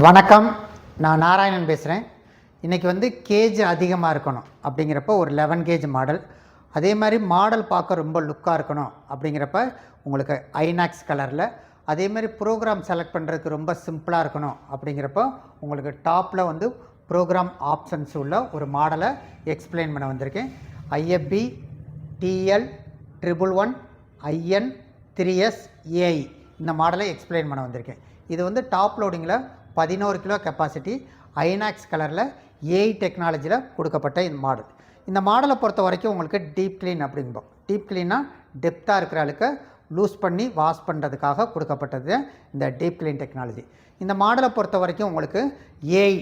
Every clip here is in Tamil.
வணக்கம், நான் நாராயணன் பேசுகிறேன். இன்றைக்கி வந்து கேஜ் அதிகமாக இருக்கணும் அப்படிங்கிறப்ப ஒரு 11 கேஜ் மாடல், அதே மாதிரி மாடல் பார்க்க ரொம்ப லுக்காக இருக்கணும் அப்படிங்கிறப்ப உங்களுக்கு ஐநாக்ஸ் கலரில், அதே மாதிரி ப்ரோக்ராம் செலக்ட் பண்ணுறதுக்கு ரொம்ப சிம்பிளாக இருக்கணும் அப்படிங்கிறப்போ உங்களுக்கு டாப்பில் வந்து ப்ரோக்ராம் ஆப்ஷன்ஸ் உள்ள ஒரு மாடலை எக்ஸ்பிளைன் பண்ண வந்திருக்கேன். IFB TL111 IN 3S AI இந்த மாடலை எக்ஸ்பிளைன் பண்ண வந்திருக்கேன். இது வந்து டாப் லோடிங்கில் 11 கிலோ கெப்பாசிட்டி ஐநாக்ஸ் கலரில் AI டெக்னாலஜியில் கொடுக்கப்பட்ட இந்த மாடல். இந்த மாடலை பொறுத்த வரைக்கும் உங்களுக்கு டீப் க்ளீன் அப்படிம்போம். டீப் க்ளீனாக டெப்த்தாக இருக்கிற அளவுக்கு லூஸ் பண்ணி வாஷ் பண்ணுறதுக்காக கொடுக்கப்பட்டது இந்த டீப் க்ளீன் டெக்னாலஜி. இந்த மாடலை பொறுத்த வரைக்கும் உங்களுக்கு AI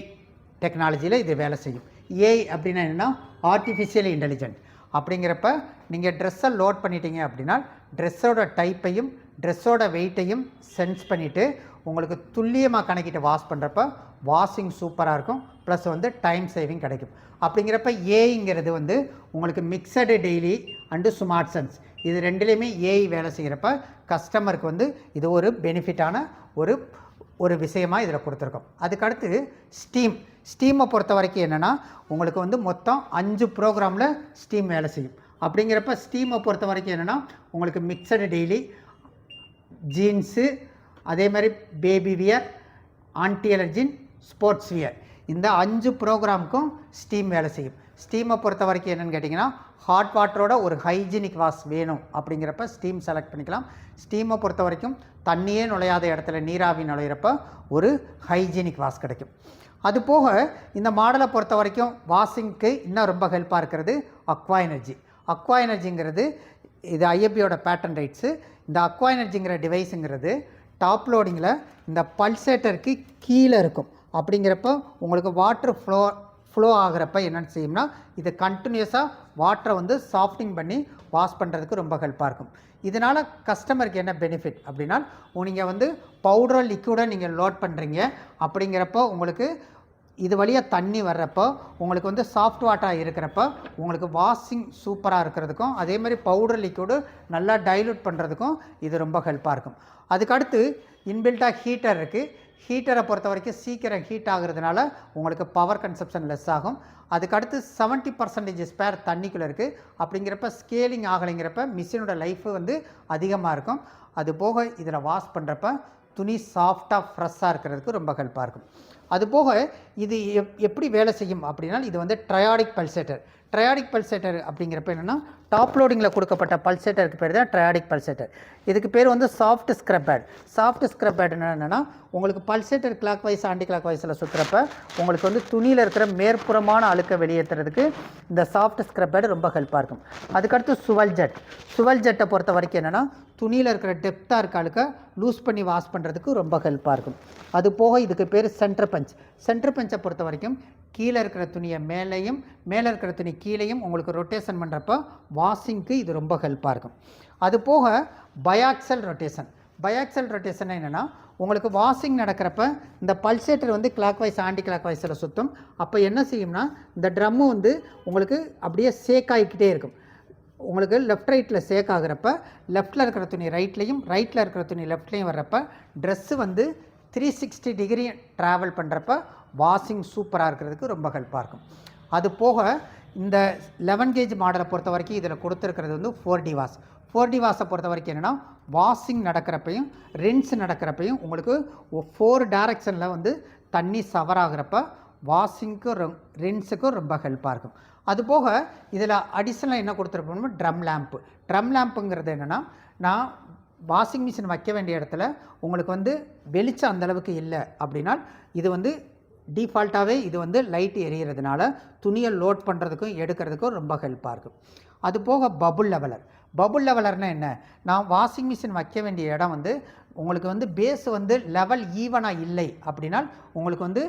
டெக்னாலஜியில் இது வேலை செய்யும். AI அப்படின்னா என்னென்னா ஆர்டிஃபிஷியல் இன்டெலிஜென்ட். அப்படிங்கிறப்ப நீங்கள் ட்ரெஸ்ஸை லோட் பண்ணிட்டீங்க அப்படின்னா ட்ரெஸ்ஸோட டைப்பையும் ட்ரெஸ்ஸோட வெயிட்டையும் சென்ஸ் பண்ணிவிட்டு உங்களுக்கு துல்லியமாக கணக்கிட்டு வாஷ் பண்ணுறப்ப வாஷிங் சூப்பராக இருக்கும், ப்ளஸ் வந்து டைம் சேவிங் கிடைக்கும். அப்படிங்கிறப்ப ஏஐங்கிறது வந்து உங்களுக்கு mixed daily and smart sense இது ரெண்டுலேயுமே ஏஐ வேலை செய்கிறப்ப கஸ்டமருக்கு வந்து இது ஒரு பெனிஃபிட்டான ஒரு விஷயமாக இதில் கொடுத்துருக்கோம். அதுக்கடுத்து ஸ்டீமை பொறுத்த வரைக்கும் என்னென்னா உங்களுக்கு வந்து மொத்தம் 5 ப்ரோக்ராமில் ஸ்டீம் வேலை செய்யும். அப்படிங்கிறப்ப ஸ்டீமை பொறுத்த வரைக்கும் என்னென்னா உங்களுக்கு மிக்சடு டெய்லி, ஜீன்ஸு, அதே மாதிரி baby wear, anti allergen, sports wear இந்த 5 ப்ரோக்ராமுக்கும் ஸ்டீம் வேலை செய்யும். ஸ்டீமை பொறுத்த வரைக்கும் என்னென்னு கேட்டிங்கன்னா ஹாட் வாட்டரோட ஒரு ஹைஜீனிக் வாஷ் வேணும் அப்படிங்கிறப்ப ஸ்டீம் செலக்ட் பண்ணிக்கலாம். ஸ்டீமை பொறுத்த வரைக்கும் தண்ணியே நுழையாத இடத்துல நீராவி நுழையிறப்ப ஒரு ஹைஜீனிக் வாஷ் கிடைக்கும். அது போக இந்த மாடலை பொறுத்த வரைக்கும் வாஷிங்க்கு இன்னும் ரொம்ப ஹெல்ப்பாக இருக்கிறது அக்வா எனர்ஜி. அக்வா எனர்ஜிங்கிறது இது IFBயோட பேட்டன் ரைட்ஸு. இந்த அக்வா எனர்ஜிங்கிற டிவைஸுங்கிறது டாப் லோடிங்கில் இந்த பல்சேட்டருக்கு கீழே இருக்கும். அப்படிங்கிறப்ப உங்களுக்கு வாட்டர் ஃப்ளோ ஆகிறப்ப என்னென்னு செய்யும்னா இது கண்டினியூஸாக வாட்டரை வந்து சாஃப்டிங் பண்ணி வாஷ் பண்ணுறதுக்கு ரொம்ப ஹெல்ப்பாக இருக்கும். இதனால் கஸ்டமருக்கு என்ன பெனிஃபிட் அப்படின்னா நீங்கள் வந்து பவுடரோ லிக்விடோ நீங்கள் லோட் பண்ணுறீங்க அப்படிங்கிறப்போ உங்களுக்கு இது வழியாக தண்ணி வர்றப்போ உங்களுக்கு வந்து சாஃப்ட் வாட்டராக இருக்கிறப்ப உங்களுக்கு வாஷிங் சூப்பராக இருக்கிறதுக்கும் அதே மாதிரி பவுடர் லிக்விடு நல்லா டைல்யூட் பண்ணுறதுக்கும் இது ரொம்ப ஹெல்ப்பாக இருக்கும். அதுக்கடுத்து இன்பில்ட்டாக ஹீட்டர் இருக்குது. ஹீட்டரை பொறுத்த வரைக்கும் சீக்கிரம் ஹீட் ஆகிறதுனால உங்களுக்கு பவர் கன்சப்ஷன் லெஸ் ஆகும். அதுக்கடுத்து 70% ஸ்பேர் தண்ணிக்குள்ளே இருக்குது. அப்படிங்கிறப்ப ஸ்கேலிங் ஆகலைங்கிறப்ப மிஷினோட லைஃபு வந்து அதிகமாக இருக்கும். அது போக இதில் வாஷ் பண்ணுறப்ப துணி சாஃப்டாக ஃப்ரெஷ்ஷாக இருக்கிறதுக்கு ரொம்ப ஹெல்ப்பாக இருக்கும். அதுபோக இது எப்படி வேலை செய்யும் அப்படின்னா இது வந்து ட்ரையாடிக் பல்சேட்டர். ட்ரையாடிக் பல்சேட்டர் அப்படிங்கிறப்ப என்னென்னா டாப் லோடிங்கில் கொடுக்கப்பட்ட பல்சேட்டருக்கு பேர் தான் ட்ரையாடிக் பல்சேட்டர். இதுக்கு பேர் வந்து soft scrub pad. Soft scrub pad என்னென்னா உங்களுக்கு பல்சேட்டர் கிளாக் வைஸ் ஆன்டி கிளாக் வைஸில் சுற்றுறப்ப உங்களுக்கு வந்து துணியில் இருக்கிற மேற்புறமான அழுக்கை வெளியேற்றுறதுக்கு இந்த சாஃப்ட் ஸ்க்ரப் பேட் ரொம்ப ஹெல்ப்பாக இருக்கும். அதுக்கடுத்து சுவல் ஜெட்டை பொறுத்த வரைக்கும் என்னென்னா துணியில் இருக்கிற டெப்த்தாக இருக்க அழுக்க லூஸ் பண்ணி வாஷ் பண்ணுறதுக்கு ரொம்ப ஹெல்ப்பாக இருக்கும். அது போக இதுக்கு பேர் சென்டர் பஞ்சை பொறுத்த வரைக்கும் கீழே இருக்கிற துணியை மேலேயும் மேலே இருக்கிற துணி கீழேயும் உங்களுக்கு ரொட்டேஷன் பண்ணுறப்போ வாஷிங்க்கு இது ரொம்ப ஹெல்ப்பாக இருக்கும். அது போக பயாக்சல் ரொட்டேஷன் என்னென்னா உங்களுக்கு வாஷிங் நடக்கிறப்ப இந்த பல்சேட்டர் வந்து கிளாக் வைஸ் ஆன்டி கிளாக் வைஸில் சுற்றும். அப்போ என்ன செய்யும்னா இந்த ட்ரம்மு வந்து உங்களுக்கு அப்படியே சேக் ஆகிக்கிட்டே இருக்கும். உங்களுக்கு லெஃப்ட் ரைட்டில் சேக் ஆகிறப்ப லெஃப்ட்டில் இருக்கிற துணி ரைட்லேயும் ரைட்டில் இருக்கிற துணி லெஃப்ட்லேயும் வர்றப்ப ட்ரெஸ்ஸு வந்து 360 டிகிரி ட்ராவல் பண்ணுறப்ப வாஷிங் சூப்பராக இருக்கிறதுக்கு ரொம்ப ஹெல்ப்பாக இருக்கும். அது போக இந்த 11 கேஜ் மாடலை பொறுத்த வரைக்கும் இதில் கொடுத்துருக்கிறது வந்து 4D வாஷ். 4D வாஷை பொறுத்த வரைக்கும் என்னென்னா வாஷிங் நடக்கிறப்பையும் ரின்ஸ் நடக்கிறப்பையும் உங்களுக்கு 4 டைரக்ஷனில் வந்து தண்ணி சவர் ஆகிறப்ப வாஷிங்க்கும் ரின்ஸுக்கும் ரொம்ப ஹெல்ப்பாக இருக்கும். அதுபோக இதில் அடிஷ்னலாக என்ன கொடுத்துருப்போம்னா ட்ரம் லேம்புங்கிறது என்னென்னா நான் வாஷிங் மிஷின் வைக்க வேண்டிய இடத்துல உங்களுக்கு வந்து வெளிச்சம் அந்தளவுக்கு இல்லை அப்படின்னா இது வந்து டிஃபால்ட்டாகவே இது வந்து லைட் எரியறதுனால துணியை லோட் பண்ணுறதுக்கும் எடுக்கிறதுக்கும் ரொம்ப ஹெல்ப்பாக இருக்கும். அது போக பபுள் லெவலர்னால் என்ன, நான் வாஷிங் மிஷின் வைக்க வேண்டிய இடம் வந்து உங்களுக்கு வந்து பேஸ் வந்து லெவல் ஈவனாக இல்லை அப்படின்னா உங்களுக்கு வந்து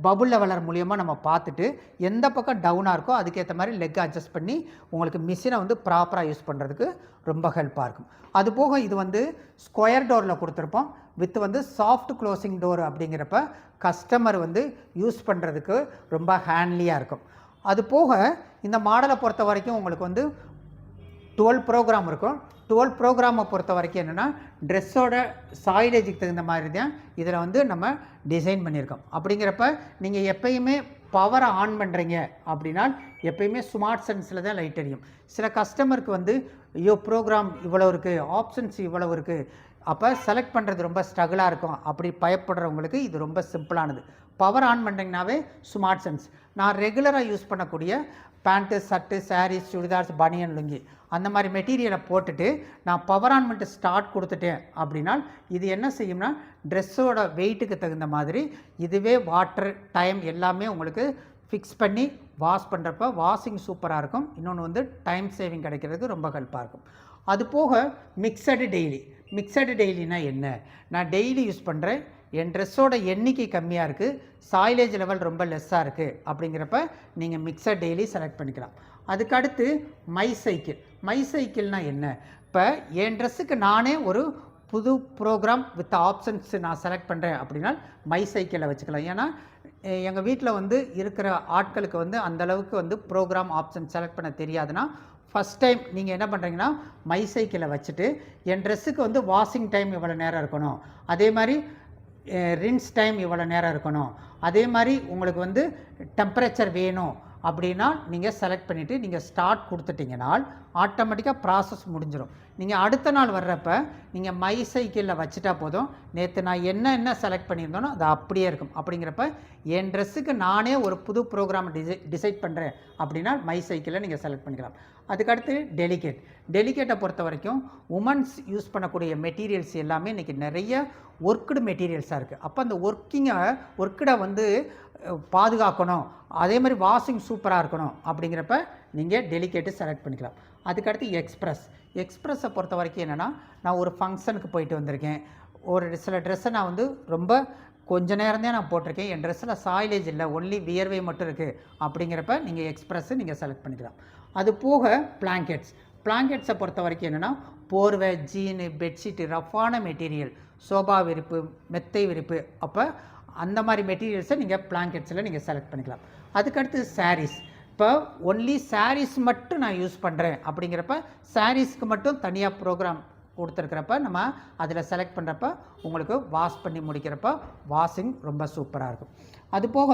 பபுள் லெவலர் மூலியமாக நம்ம பார்த்துட்டு எந்த பக்கம் டவுனாக இருக்கோ அதுக்கேற்ற மாதிரி லெக் அட்ஜஸ்ட் பண்ணி உங்களுக்கு மிஷினை வந்து ப்ராப்பராக யூஸ் பண்ணுறதுக்கு ரொம்ப ஹெல்ப்பாக இருக்கும். அதுபோக இது வந்து ஸ்கொயர் டோரில் கொடுத்துருப்போம் வித் வந்து சாஃப்ட் க்ளோசிங் டோர். அப்படிங்கிறப்ப கஸ்டமர் வந்து யூஸ் பண்ணுறதுக்கு ரொம்ப ஹேண்ட்லியாக இருக்கும். அது போக இந்த மாடலை பொறுத்த வரைக்கும் உங்களுக்கு வந்து 12 ப்ரோக்ராம் இருக்கும். 12 ப்ரோக்ராமை பொறுத்த வரைக்கும் என்னென்னா ட்ரெஸ்ஸோட சாயிலேஜுக்கு தகுந்த மாதிரி தான் இதில் வந்து நம்ம டிசைன் பண்ணியிருக்கோம். அப்படிங்கிறப்ப நீங்கள் எப்பயுமே பவரை ஆன் பண்ணுறீங்க அப்படின்னா எப்பயுமே ஸ்மார்ட் சென்ஸில் தான் லைட் எரியும். சில கஸ்டமருக்கு வந்து ஐயோ ப்ரோக்ராம் இவ்வளோ இருக்குது, ஆப்ஷன்ஸ் இவ்வளோ இருக்குது, அப்போ செலக்ட் பண்ணுறது ரொம்ப ஸ்ட்ரகிளாக இருக்கும் அப்படி பயப்படுறவங்களுக்கு இது ரொம்ப சிம்பிளானது. பவர் ஆன் பண்ணிங்கனாவே ஸ்மார்ட் சென்ஸ். நான் ரெகுலராக யூஸ் பண்ணக்கூடிய பேண்ட்டு, சர்ட்டு, சாரீஸ், சுடிதார்ஸ், பனியன், லுங்கி அந்த மாதிரி மெட்டீரியலை போட்டுட்டு நான் பவர் ஆன் பண்ணிட்டு ஸ்டார்ட் கொடுத்துட்டேன் அப்படின்னா இது என்ன செய்யும்னா ட்ரெஸ்ஸோட வெயிட்டுக்கு தகுந்த மாதிரி இதுவே வாட்டர் டைம் எல்லாமே உங்களுக்கு ஃபிக்ஸ் பண்ணி வாஷ் பண்ணுறப்ப வாஷிங் சூப்பராக இருக்கும். இன்னொன்று வந்து டைம் சேவிங் கிடைக்கிறதுக்கு ரொம்ப ஹெல்ப்பாக இருக்கும். அது போக மிக்சடு டெய்லி. மிக்சடு டெய்லினா என்ன? நான் டெய்லி யூஸ் பண்ணுறேன், என் ட்ரெஸ்ஸோட எண்ணிக்கை கம்மியாக இருக்குது, சாயிலேஜ் லெவல் ரொம்ப லெஸ்ஸாக இருக்குது அப்படிங்கிறப்ப நீங்கள் மிக்சர் டெய்லி செலக்ட் பண்ணிக்கலாம். அதுக்கடுத்து மை சைக்கிள். மை சைக்கிள்னால் என்ன? இப்போ என் ட்ரெஸ்ஸுக்கு நானே ஒரு புது ப்ரோக்ராம் வித் ஆப்ஷன்ஸ் நான் செலக்ட் பண்ணுறேன் அப்படின்னா மை சைக்கிளை வச்சுக்கலாம். ஏன்னா எங்கள் வீட்டில் வந்து இருக்கிற ஆட்களுக்கு வந்து அந்தளவுக்கு வந்து ப்ரோக்ராம் ஆப்ஷன் செலக்ட் பண்ண தெரியாதுன்னா ஃபஸ்ட் டைம் நீங்கள் என்ன பண்ணுறீங்கன்னா மை சைக்கிளை வச்சுட்டு என் ட்ரெஸ்ஸுக்கு வந்து வாஷிங் டைம் இவ்வளோ நேரம் இருக்கணும், அதே மாதிரி ரின்ஸ் டைம் இவ்வளோ நேரம் இருக்கணும், அதே மாதிரி உங்களுக்கு வந்து டெம்பரேச்சர் வேணும் அப்படின்னா நீங்கள் செலக்ட் பண்ணிவிட்டு நீங்கள் ஸ்டார்ட் கொடுத்துட்டிங்கன்னா ஆட்டோமேட்டிக்காக ப்ராசஸ் முடிஞ்சிடும். நீங்கள் அடுத்த நாள் வர்றப்ப நீங்கள் மை சைக்கிளில் வச்சுட்டா போதும், நேற்று நான் என்ன செலக்ட் பண்ணியிருந்தோனோ அது அப்படியே இருக்கும். அப்படிங்கிறப்ப என் ட்ரெஸ்ஸுக்கு நானே ஒரு புது ப்ரோக்ராம் டிசைட் பண்ணுறேன் அப்படின்னா மை சைக்கிளில் நீங்கள் செலக்ட் பண்ணிக்கலாம். அதுக்கடுத்து டெலிகேட்டை பொறுத்த வரைக்கும் உமன்ஸ் யூஸ் பண்ணக்கூடிய மெட்டீரியல்ஸ் எல்லாமே இன்றைக்கி நிறைய ஒர்க்குடு மெட்டீரியல்ஸாக இருக்குது. அப்போ அந்த ஒர்க்கடை வந்து பாதுகாக்கணும், அதே மாதிரி வாஷிங் சூப்பராக இருக்கணும் அப்படிங்கிறப்ப நீங்கள் டெலிகேட்டு செலக்ட் பண்ணிக்கலாம். அதுக்கடுத்து எக்ஸ்ப்ரெஸ்ஸை பொறுத்த வரைக்கும் என்னென்னா நான் ஒரு ஃபங்க்ஷனுக்கு போயிட்டு வந்திருக்கேன், ஒரு சில ட்ரெஸ்ஸை நான் வந்து ரொம்ப கொஞ்ச நேரம் தான் நான் போட்டிருக்கேன், என் ட்ரெஸ்ஸில் சாயிலேஜ் இல்லை, ஒன்லி வியர்வை மட்டும் இருக்குது அப்படிங்கிறப்ப நீங்கள் எக்ஸ்ப்ரெஸ்ஸு நீங்கள் செலக்ட் பண்ணிக்கலாம். அது போக பிளாங்கெட்ஸை பொறுத்த வரைக்கும் என்னென்னா போர்வை, ஜீனு, பெட்ஷீட்டு, ரஃப்பான மெட்டீரியல், சோபா விரிப்பு, மெத்தை விரிப்பு, அப்போ அந்த மாதிரி மெட்டீரியல்ஸை நீங்கள் பிளாங்கெட்ஸில் நீங்கள் செலக்ட் பண்ணிக்கலாம். அதுக்கடுத்து சாரீஸ். இப்போ ஒன்லி சாரீஸ் மட்டும் நான் யூஸ் பண்ணுறேன் அப்படிங்கிறப்ப சாரீஸ்க்கு மட்டும் தனியாக ப்ரோக்ராம் கொடுத்துருக்கிறப்ப நம்ம அதில் செலக்ட் பண்ணுறப்ப உங்களுக்கு வாஷ் பண்ணி முடிக்கிறப்ப வாஷிங் ரொம்ப சூப்பராக இருக்கும். அதுபோக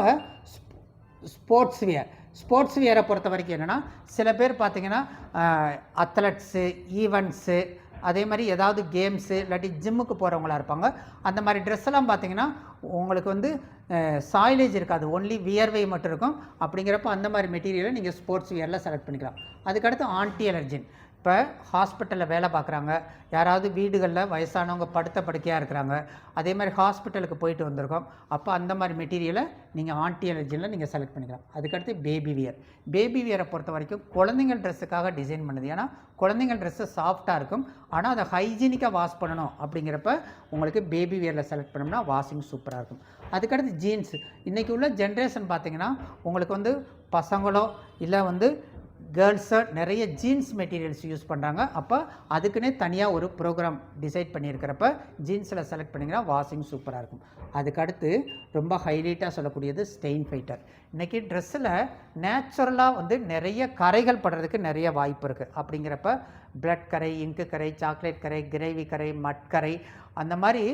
ஸ்போர்ட்ஸ் வியரை பொறுத்த வரைக்கும் என்னென்னா சில பேர் பார்த்திங்கன்னா அத்லட்ஸு, ஈவெண்ட்ஸு, அதே மாதிரி ஏதாவது கேம்ஸு இல்லாட்டி ஜிம்முக்கு போகிறவங்களா இருப்பாங்க. அந்த மாதிரி ட்ரெஸ்ஸெல்லாம் பார்த்திங்கன்னா உங்களுக்கு வந்து சாயிலேஜ் இருக்காது, ஒன்லி வியர்வை மட்டும் இருக்கும். அப்படிங்கிறப்ப அந்த மாதிரி மெட்டீரியலை நீங்கள் ஸ்போர்ட்ஸ் வியரில் செலக்ட் பண்ணிக்கலாம். அதுக்கடுத்து ஆன்டி அலர்ஜின். இப்போ ஹாஸ்பிட்டலில் வேலை பார்க்குறாங்க, யாராவது வீடுகளில் வயசானவங்க படுத்த படுக்கையாக இருக்கிறாங்க, அதே மாதிரி ஹாஸ்பிட்டலுக்கு போயிட்டு வந்திருக்கோம், அப்போ அந்த மாதிரி மெட்டீரியலை நீங்கள் ஆன்டி அலர்ஜினில் நீங்கள் செலக்ட் பண்ணிக்கலாம். அதுக்கடுத்து பேபி வியரை பொறுத்த வரைக்கும் குழந்தைங்கள் ட்ரெஸ்ஸுக்காக டிசைன் பண்ணுது. ஏன்னா குழந்தைங்கள் ட்ரெஸ்ஸு சாஃப்டாக இருக்கும், ஆனால் அதை ஹைஜீனிக்காக வாஷ் பண்ணணும் அப்படிங்கிறப்ப உங்களுக்கு பேபி வியரில் செலக்ட் பண்ணோம்னா வாஷிங் சூப்பராக இருக்கும். அதுக்கடுத்து ஜீன்ஸு. இன்றைக்கி உள்ள ஜென்ரேஷன் பார்த்திங்கன்னா உங்களுக்கு வந்து பசங்களோ இல்லை வந்து கேர்ள்ஸை நிறைய ஜீன்ஸ் மெட்டீரியல்ஸ் யூஸ் பண்ணுறாங்க. அப்போ அதுக்குன்னே தனியாக ஒரு ப்ரோக்ராம் டிசைட் பண்ணியிருக்கிறப்ப ஜீன்ஸில் செலக்ட் பண்ணிங்கன்னா வாஷிங் சூப்பராக இருக்கும். அதுக்கடுத்து ரொம்ப ஹைலைட்டாக சொல்லக்கூடியது ஸ்டெயின் ஃபைட்டர். இன்றைக்கி ட்ரெஸ்ஸில் நேச்சுரலாக வந்து நிறைய கரைகள் படுறதுக்கு நிறைய வாய்ப்பு இருக்குது. அப்படிங்கிறப்ப பிளட் கரை, இங்கு கரை, சாக்லேட் கரை, கிரேவி கரை, மட்கரை, அந்த மாதிரி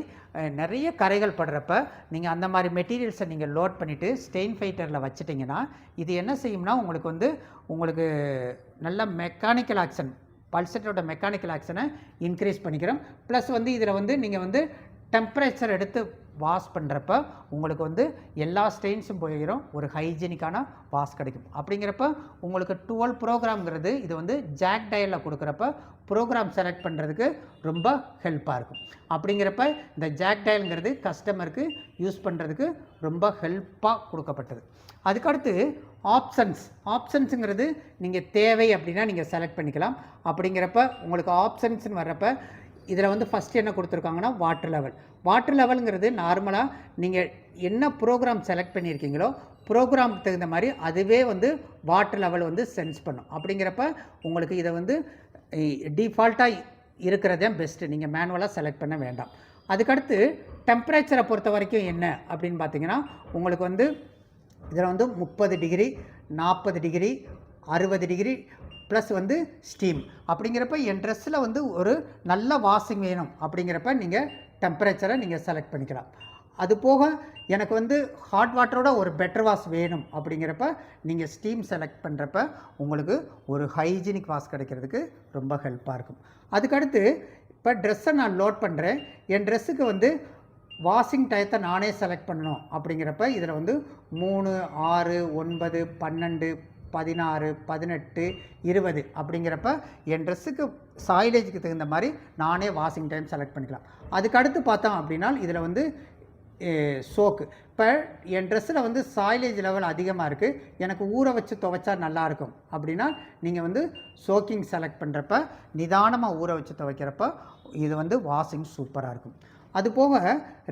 நிறைய கரைகள் படுறப்ப நீங்கள் அந்த மாதிரி மெட்டீரியல்ஸை நீங்கள் லோட் பண்ணிவிட்டு ஸ்டெயின் ஃபைட்டரில் வச்சுட்டிங்கன்னா இது என்ன செய்யும்னா உங்களுக்கு நல்ல மெக்கானிக்கல் ஆக்ஷன், பல்செட்டோட மெக்கானிக்கல் ஆக்ஷனை இன்க்ரீஸ் பண்ணிக்கிறோம். ப்ளஸ் வந்து இதில் வந்து நீங்கள் வந்து டெம்பரேச்சர் எடுத்து வாஷ் பண்ணுறப்ப உங்களுக்கு வந்து எல்லா ஸ்டெயின்ஸும் போயிடும், ஒரு ஹைஜீனிக்கான வாஷ் கிடைக்கும். அப்படிங்கிறப்ப உங்களுக்கு 12 ப்ரோக்ராம்ங்கிறது இது வந்து ஜாக் டயலில் கொடுக்குறப்ப ப்ரோக்ராம் செலக்ட் பண்ணுறதுக்கு ரொம்ப ஹெல்ப்பாக இருக்கும். அப்படிங்கிறப்ப இந்த ஜாக் டயலுங்கிறது கஸ்டமருக்கு யூஸ் பண்ணுறதுக்கு ரொம்ப ஹெல்ப்பாக கொடுக்கப்பட்டது. அதுக்கடுத்து ஆப்ஷன்ஸுங்கிறது நீங்கள் தேவை அப்படின்னா நீங்கள் செலக்ட் பண்ணிக்கலாம். அப்படிங்கிறப்ப உங்களுக்கு ஆப்ஷன்ஸ்னு வர்றப்ப இதில் வந்து ஃபஸ்ட்டு என்ன கொடுத்துருக்காங்கன்னா வாட்டர் லெவலுங்கிறது நார்மலாக நீங்கள் என்ன ப்ரோக்ராம் செலக்ட் பண்ணியிருக்கீங்களோ ப்ரோக்ராமுக்கு தகுந்த மாதிரி அதுவே வந்து வாட்டர் லெவல் வந்து சென்ஸ் பண்ணும். அப்படிங்கிறப்ப உங்களுக்கு இதை வந்து டிஃபால்ட்டாக இருக்கிறதே பெஸ்ட்டு, நீங்கள் மேனுவலாக செலக்ட் பண்ண வேண்டாம். அதுக்கடுத்து டெம்பரேச்சரை பொறுத்த வரைக்கும் என்ன அப்படின்னு பார்த்தீங்கன்னா உங்களுக்கு வந்து இதில் வந்து 30 டிகிரி, 40 டிகிரி, 60 டிகிரி, ப்ளஸ் வந்து ஸ்டீம். அப்படிங்கிறப்ப என் ட்ரெஸ்ஸில் வந்து ஒரு நல்ல வாஷிங் வேணும் அப்படிங்கிறப்ப நீங்கள் டெம்பரேச்சரை நீங்கள் செலக்ட் பண்ணிக்கலாம். அது போக எனக்கு வந்து ஹாட் வாட்டரோட ஒரு பெட்டர் வாஷ் வேணும் அப்படிங்கிறப்ப நீங்கள் ஸ்டீம் செலக்ட் பண்ணுறப்ப உங்களுக்கு ஒரு ஹைஜீனிக் வாஷ் கிடைக்கிறதுக்கு ரொம்ப ஹெல்ப்பாக இருக்கும். அதுக்கடுத்து இப்போ ட்ரெஸ்ஸை நான் லோட் பண்ணுறேன், என் ட்ரெஸ்ஸுக்கு வந்து வாஷிங் டயத்தை நானே செலக்ட் பண்ணணும் அப்படிங்கிறப்ப இதில் வந்து 3, 6, 9, 12, 16, 18, 20 அப்படிங்கிறப்ப என் ட்ரெஸ்ஸுக்கு சாயிலேஜுக்கு தகுந்த மாதிரி நானே வாஷிங் டைம் செலக்ட் பண்ணிக்கலாம். அதுக்கடுத்து பார்த்தோம் அப்படின்னா இதில் வந்து சோக்கு. இப்போ என் ட்ரெஸ்ஸில் வந்து சாயிலேஜ் லெவல் அதிகமாக இருக்குது, எனக்கு ஊற வச்சு துவைச்சா நல்லாயிருக்கும் அப்படின்னா நீங்கள் வந்து சோக்கிங் செலக்ட் பண்ணுறப்ப நிதானமாக ஊற வச்சு துவைக்கிறப்ப இது வந்து வாஷிங் சூப்பராக இருக்கும். அது போக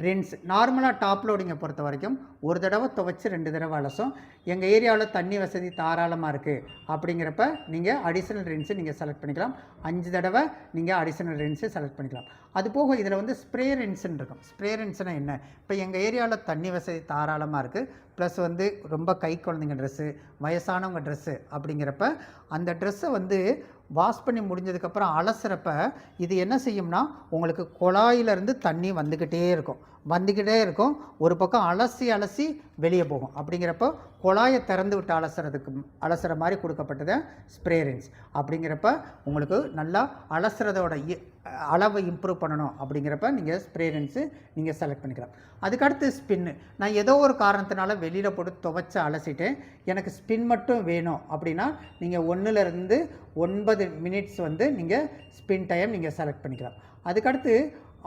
ரின்ஸ் நார்மலாக டாப் லோடிங்கை பொறுத்த வரைக்கும் ஒரு தடவை துவைச்சி 2 தடவை அலசும். எங்கள் ஏரியாவில் தண்ணி வசதி தாராளமாக இருக்குது அப்படிங்கிறப்ப நீங்கள் அடிஷ்னல் ரின்ஸு நீங்கள் செலக்ட் பண்ணிக்கலாம். 5 தடவை நீங்கள் அடிஷ்னல் ரின்ஸு செலக்ட் பண்ணிக்கலாம். அது போக இதில் வந்து ஸ்ப்ரே ரின்ஸுன்னு இருக்கும். ஸ்ப்ரே ரின்ஸ்னால் என்ன, இப்போ எங்கள் ஏரியாவில் தண்ணி வசதி தாராளமாக இருக்குது, ப்ளஸ் வந்து ரொம்ப கை குழந்தைங்க ட்ரெஸ்ஸு, வயசானவங்க ட்ரெஸ்ஸு அப்படிங்கிறப்ப அந்த ட்ரெஸ்ஸை வந்து வாஷ் பண்ணி முடிஞ்சதுக்கப்புறம் அலசுறப்ப இது என்ன செய்யும்னா உங்களுக்கு குழாயிலேருந்து தண்ணி வந்துக்கிட்டே இருக்கும். ஒரு பக்கம் அலசி வெளியே போகும். அப்படிங்கிறப்போ குழாயை திறந்து விட்டு அலசுகிற மாதிரி கொடுக்கப்பட்டது ஸ்ப்ரே ரின்ஸ். அப்படிங்கிறப்ப உங்களுக்கு நல்லா அலசுறதோட அளவை இம்ப்ரூவ் பண்ணணும் அப்படிங்கிறப்ப நீங்கள் ஸ்ப்ரே ரின்ஸு நீங்கள் செலக்ட் பண்ணிக்கலாம். அதுக்கடுத்து ஸ்பின்னு. நான் ஏதோ ஒரு காரணத்தினால வெளியில் போட்டு துவைச்சி அலசிட்டேன், எனக்கு ஸ்பின் மட்டும் வேணும் அப்படின்னா நீங்கள் 1லேருந்து 9 மினிட்ஸ் வந்து நீங்கள் ஸ்பின் டைம் நீங்கள் செலக்ட் பண்ணிக்கலாம். அதுக்கடுத்து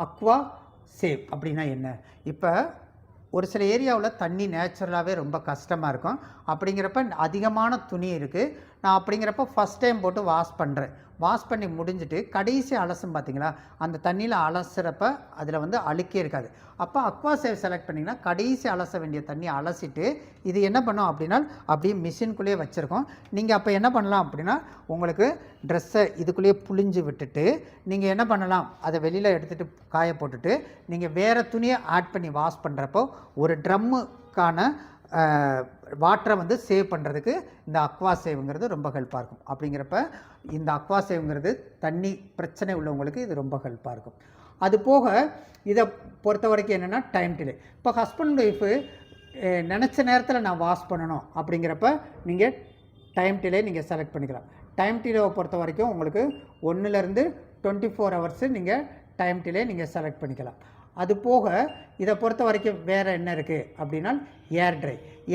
அக்வா சேவ் அப்படின்னா என்ன, இப்போ ஒரு சில ஏரியாவில் தண்ணி நேச்சுரலாகவே ரொம்ப கஷ்டமாக இருக்கும். அப்படிங்கிறப்ப அதிகமான துணி இருக்குது, நான் அப்படிங்கிறப்ப ஃபஸ்ட் டைம் போட்டு வாஷ் பண்ணி முடிஞ்சுட்டு கடைசி அலசும் பார்த்தீங்களா, அந்த தண்ணியில் அலசுறப்ப அதில் வந்து அழுக்கே இருக்காது. அப்போ அக்வா சேவ் செலக்ட் பண்ணிங்கன்னா கடைசி அலச வேண்டிய தண்ணி அலசிட்டு இது என்ன பண்ணோம் அப்படின்னா அப்படியே மிஷின்குள்ளேயே வச்சுருக்கோம். நீங்கள் அப்போ என்ன பண்ணலாம் அப்படின்னா உங்களுக்கு ட்ரெஸ்ஸை இதுக்குள்ளேயே புழிஞ்சு விட்டுட்டு நீங்கள் என்ன பண்ணலாம், அதை வெளியில் எடுத்துகிட்டு காய போட்டுட்டு நீங்கள் வேறு துணியை ஆட் பண்ணி வாஷ் பண்ணுறப்போ ஒரு ட்ரம்முக்கான வாட்டரை வந்து சேவ் பண்ணுறதுக்கு இந்த அக்வா சேவுங்கிறது ரொம்ப ஹெல்ப்பாக இருக்கும். அப்படிங்கிறப்ப இந்த அக்வா சேவுங்கிறது தண்ணி பிரச்சனை உள்ளவங்களுக்கு இது ரொம்ப ஹெல்ப்பாக இருக்கும். அது போக இதை பொறுத்த வரைக்கும் என்னென்னா டைம் டிலே. இப்போ ஹஸ்பண்ட் ஒய்ஃபு நினச்ச நேரத்தில் நான் வாஷ் பண்ணணும் அப்படிங்கிறப்ப நீங்கள் டைம் டிலே நீங்கள் செலக்ட் பண்ணிக்கலாம். டைம் டிலேவை பொறுத்த வரைக்கும் உங்களுக்கு 1லேருந்து 24 ஹவர்ஸு நீங்கள் டைம் டிலே நீங்கள் செலக்ட் பண்ணிக்கலாம். அது போக இதை பொறுத்த வரைக்கும் வேறு என்ன இருக்குது அப்படின்னா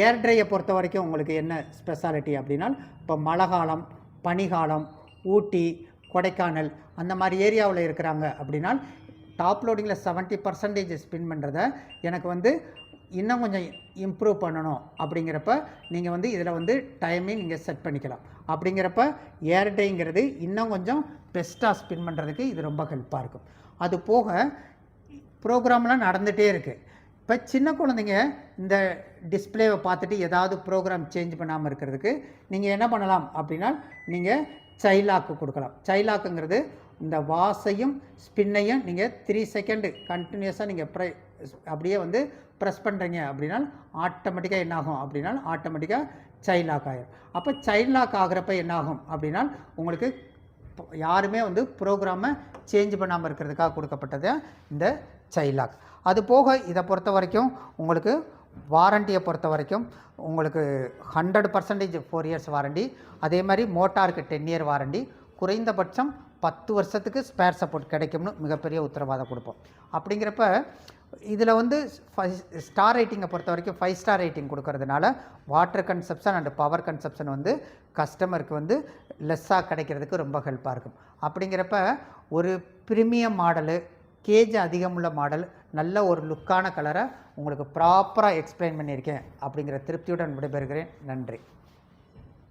ஏர் ட்ரையை பொறுத்த வரைக்கும் உங்களுக்கு என்ன ஸ்பெஷாலிட்டி அப்படின்னா இப்போ மழை காலம், பனிகாலம், ஊட்டி, கொடைக்கானல் அந்த மாதிரி ஏரியாவில் இருக்கிறாங்க அப்படின்னா டாப் லோடிங்கில் 70% ஸ்பின் பண்ணுறத எனக்கு வந்து இன்னும் கொஞ்சம் இம்ப்ரூவ் பண்ணணும் அப்படிங்கிறப்ப நீங்கள் வந்து இதில் வந்து டைமே நீங்கள் செட் பண்ணிக்கலாம். அப்படிங்கிறப்ப ஏர் ட்ரைங்கிறது இன்னும் கொஞ்சம் பெஸ்ட்டாக ஸ்பின் பண்ணுறதுக்கு இது ரொம்ப ஹெல்ப்பாக இருக்கும். அது போக ப்ரோக்ராம்லாம் நடந்துகிட்டே இருக்குது. இப்போ சின்ன குழந்தைங்க இந்த டிஸ்பிளேவை பார்த்துட்டு ஏதாவது ப்ரோக்ராம் சேஞ்ச் பண்ணாமல் இருக்கிறதுக்கு நீங்கள் என்ன பண்ணலாம் அப்படின்னா நீங்கள் சைலாக்கு கொடுக்கலாம். சைலாக்குங்கிறது இந்த வாஷையும் ஸ்பின்னையும் நீங்கள் 3 செகண்டு கண்டினியூஸாக நீங்கள் அப்படியே வந்து ப்ரெஸ் பண்ணுறீங்க அப்படின்னா ஆட்டோமேட்டிக்காக என்னாகும் அப்படின்னா ஆட்டோமேட்டிக்காக சைலாக் ஆகிடும். அப்போ சைலாக் ஆகிறப்ப என்னாகும் அப்படின்னா உங்களுக்கு யாருமே வந்து ப்ரோக்ராமை சேஞ்ச் பண்ணாமல் இருக்கிறதுக்காக கொடுக்கப்பட்டது இந்த சைலாக். அது போக இதை பொறுத்த வரைக்கும் உங்களுக்கு வாரண்டியை பொறுத்த வரைக்கும் உங்களுக்கு 100% 4 இயர்ஸ் வாரண்டி, அதே மாதிரி மோட்டாருக்கு 10 இயர் வாரண்டி, குறைந்தபட்சம் 10 வருஷத்துக்கு ஸ்பேர் சப்போர்ட் கிடைக்கும்னு மிகப்பெரிய உத்தரவாதம் கொடுப்போம். அப்படிங்கிறப்ப இதில் வந்து ஸ்டார் ரேட்டிங்கை பொறுத்த வரைக்கும் 5 ஸ்டார் ரேட்டிங் கொடுக்கறதுனால water consumption and power consumption வந்து கஸ்டமருக்கு வந்து லெஸ்ஸாக கிடைக்கிறதுக்கு ரொம்ப ஹெல்ப்பாக இருக்கும். அப்படிங்கிறப்ப ஒரு ப்ரீமியம் மாடலு, கேஜ் அதிகமுள்ள மாடல், நல்ல ஒரு லுக்கான கலரை உங்களுக்கு ப்ராப்பராக எக்ஸ்பிளைன் பண்ணியிருக்கேன் அப்படிங்கிற திருப்தியுடன் விடைபெறுகிறேன். நன்றி.